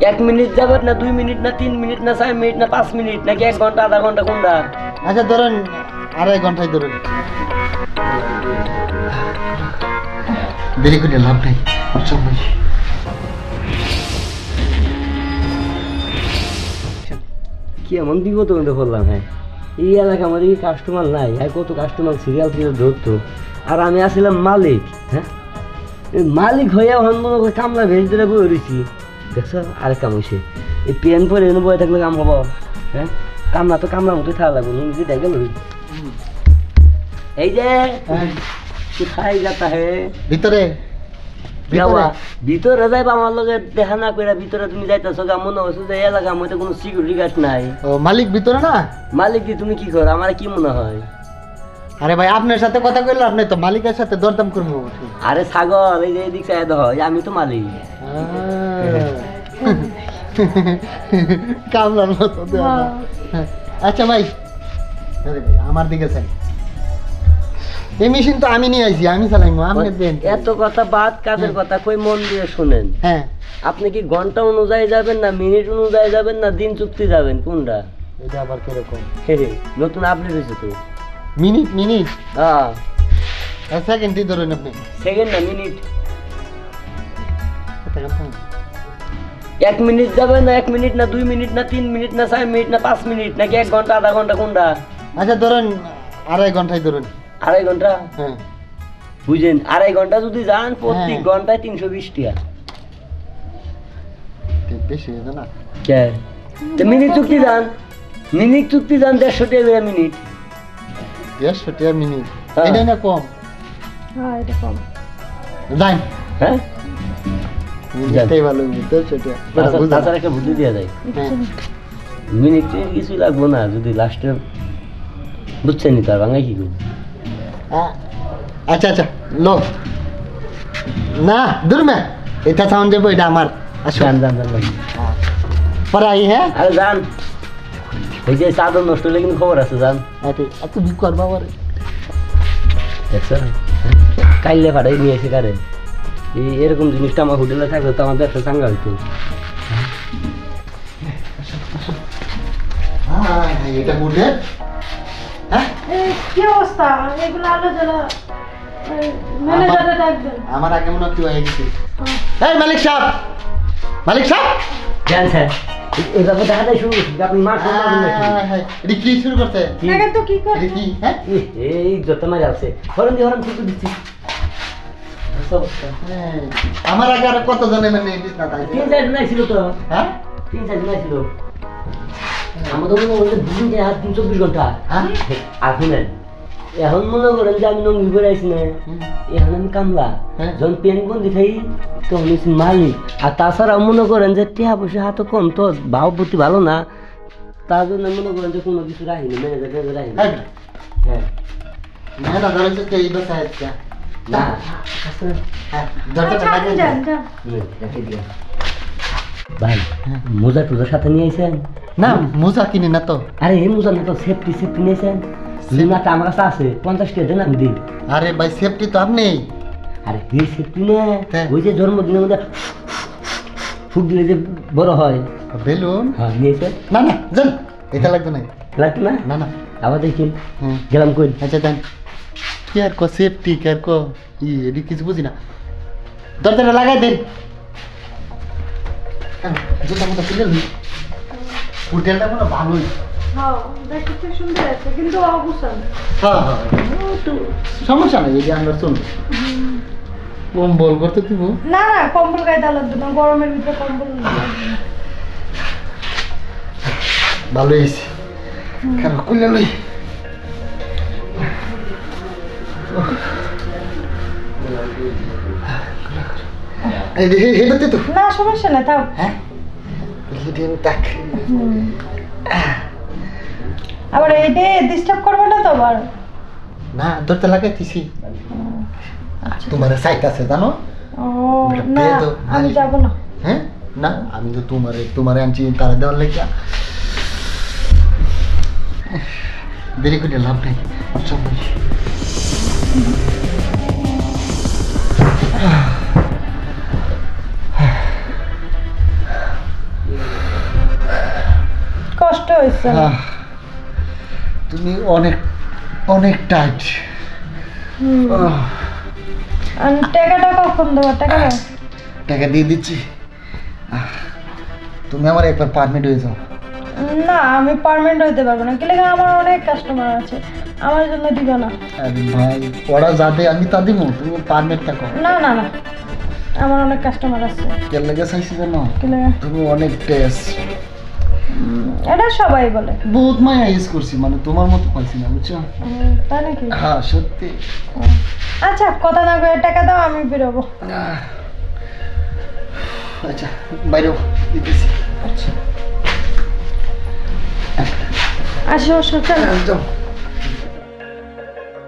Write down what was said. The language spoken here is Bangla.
1 মিনিট যাবে না 2 মিনিট না 3 মিনিট না 4 মিনিট না 5 মিনিট নাকি 1 ঘন্টা আধা ঘন্টা কোনটা? আচ্ছা ধরেন 2.5 ঘন্টায় ধরেন। দেরি করে লাভ নাই। সময় কি এমন বিপদ মধ্যে পড়লাম। হ্যাঁ, এই এলাকা আমাদের কাস্টমার নাই, আর কত কাস্টমার সিরিয়াল থেকে ধরতো, আর আমি আসছিলাম মালিক। হ্যাঁ, মালিক হইয়া মনে করে কামলা ভেজ ধরে বয়ে রয়েছি। দেখছো আরেক কাম হয়েছে, এই পেন পরে এনে বয়ে থাকলে কাম হবো? হ্যাঁ, কামলা তো কামলার মতোই থাকা লাগবে, নিজে দেখে লই। এই যে কোথায় যাতা হে? ভিতরে ভিতরে যাইবা আমার লগে দেখা না করে ভিতরে তুমি যাইতেছো গা, মনে হচ্ছে যে এলাকার মধ্যে কোনো সিকিউরিটি গার্ড নাই। ও মালিক ভিতরে না? মালিক কি তুমি কি করো আমার কি মনে হয়? আরে ভাই আপনার সাথে কথা কইলে আপনি তো মালিকের সাথে দরদাম করবো। আরে ছাগল, এই যে এদিক সাইড হয়, আমি তো মালিক। কামলার মতো। আচ্ছা ভাই, আরে ভাই আমার দিকে চাই, এই মেশিন তো আমি নিয়ে আইছি, আমি চালাইবো, আপনি দেন। এত কথা বাদ, কাজের কথা কই মন দিয়ে শুনেন। হ্যাঁ, আপনি কি ঘন্টা অনুযায়ী যাবেন না মিনিট অনুযায়ী যাবেন না দিন চুক্তি যাবেন, কোনটা? এটা আবার কিরকম? নতুন আপডেট হয়েছে তো। মিনিট মিনিট হ্যাঁ, সেকেন্ডই ধরেন আপনি। সেকেন্ড না মিনিট। 1 মিনিট যাবে না 1 মিনিট না 2 মিনিট না 3 মিনিট না 4 মিনিট না 5 মিনিট নাকি 1 ঘন্টা আধা ঘন্টা কোনটা? আচ্ছা ধরেন 2.5 ঘন্টায় ধরেন। 2.5 ঘন্টা? হ্যাঁ বুঝেন, 2.5 ঘন্টা যদি যান প্রতি ঘন্টায় 320 টাকা। বেশি হয়ে না? মিনিট চুক্তি যান, মিনিট চুক্তি যান 150 টাকা মিনিট। 150 টাকা মিনিট? এটা না কম? হ্যাঁ এটা কম। যাই। হ্যাঁ মিনিটটাই ভালো, 150 টাকা। তাছাড়া একটা বুদ্ধি দেওয়া যায়, মিনিট কিছু লাগবো না যদি লাস্টে বুঝছেন নি তার বাংলায় কি করবো। আচ্ছা আচ্ছা লো না দূর মে এটা সাউন্ড যাবো, এটা আমার। যান যান যান পরে আই। হ্যাঁ আরে যান, এই যে চাদর নষ্ট হলে কিন্তু খবর আছে, যান। এত বি করবা পরে দেখছো কাইলে ফাটাই নিয়ে এসে কারে এরকম জিনিসটা আমার হোটেলে থাকলে তো আমার ব্যবসা চাঙ্গা হইতো। এটা বুঝে। হ্যাঁ কি অবস্থা? এগুলো আলোচনা ম্যানেজারে ডাকবেন। আমার আগে মনে কি হয়ে গেছে। এই মালিক সাহেব, মালিক সাহেব জান স্যার, এই ব্যাপার দেখা যায় শুরু করছি, আপনি মার এটা কি শুরু করতে? দেখেন তো কি করে। এটা কি? হ্যাঁ এই যত মারি আছে হরন দিয়ে হরন কিন্তু দিচ্ছি। আমার আগে আর কত জনে মানে বিছনা তাই 3-4 দিন ছিল তো। হ্যাঁ 3-4 দিন ছিল আমাদের মনে হচ্ছে 24 ঘন্টা। হ্যাঁ আর শুনেন, এখন মনে করেন যে আমি নঙ্গি করে আইসি না, এখন আমি কামলা, যখন পেন বন্দি খাই তখন হচ্ছে মালিক। আর তাছাড়া মনে করেন যে টিয়া পয়সা হাতে কম তো, ভাব বুদ্ধি ভালো না, তার জন্য মনে করেন যে কোনো কিছু রাখিনি, ম্যানেজার রাখিনি। হ্যাঁ না না ধরেন তো এই বসা আছে না আচ্ছা আপনি যান যান। ভাই মোজা টুজার সাথে নিয়ে আইসেন? না মোজা কিনি না তো। আরে এই মোজা না তো, সেফটি সেফটি নিয়েছেন? লিমাটা আমার কাছে আছে, 50 টাকা দেন আমি দিই। আরে ভাই সেফটি তো আপনি। আরে এই সেফটি না, ওই যে জন্মদিনের মধ্যে ফুট দিলে যে বড় হয় বেলুন। হ্যাঁ নিয়েছেন? না না জান এটা লাগবে না। লাগতো না? না না আবার দেখিন হুম গেলাম কই। আচ্ছা দেন কি আর কো সেফটি কি আর কো এডি কিছু বুঝি না। দরজাটা লাগাই দেন। জুতা মতো কিনে লই। হোটেলটা মনে ভালোই। হ্যাঁ দেখতে সুন্দর আছে কিন্তু অগুছাল। হ্যাঁ হ্যাঁ তো সমস্যা নেই, এই যে আমরা শুন কম্বল করতে দিব। না না কম্বল গায়ে দেওয়া লাগবে না, গরমের ভিতরে কম্বল ভালো হয়েছে। কারো খুলে লই। এই যে হেঁটে তো না সমস্যা না তাও। হ্যাঁ হেঁটে তাক আবার এইটা ডিস্টার্ব করবে না তো আবার। না দরজা লাগাইতেছি। তোমার সাইট আছে জানো? ও না আমি যাব না। হ্যাঁ না আমি তো তোমারে আনছি তারা দেওয়ার লেগে। দেরি করে লাভ নেই। সময় হয়েছে না। তুমি অনেক অনেক টাইট। আর টাকাটা কখন দেবো? টাকা দাও। টাকা দিয়ে দিচ্ছি। তুমি আমার একবার পারমিট হয়ে যাও। না, আমি পার্মানেন্ট হইতে পারবো না, কেলে আমার অনেক কাস্টমার আছে, আমার জন্য দিবে না। আরে ভাই, ওরা যাতে আমি তা দিব, তুমি পারমিট থাকো। না না না, আমার অনেক কাস্টমার আছে। কে লেগে চাইছি জানো? কেলে তুমি অনেক টেস্ট। এটা সবাই বলে। বহুত মায়া ইউজ করছি, মানে তোমার মতো পাইছি না, বুঝছো? তাই নাকি? হ্যাঁ সত্যি। আচ্ছা, কথা না কয়ে টাকা দাও, আমি বেরোবো। আচ্ছা বাইরেও দিতেছি। আচ্ছা, আসো আসো, চলো। যাও।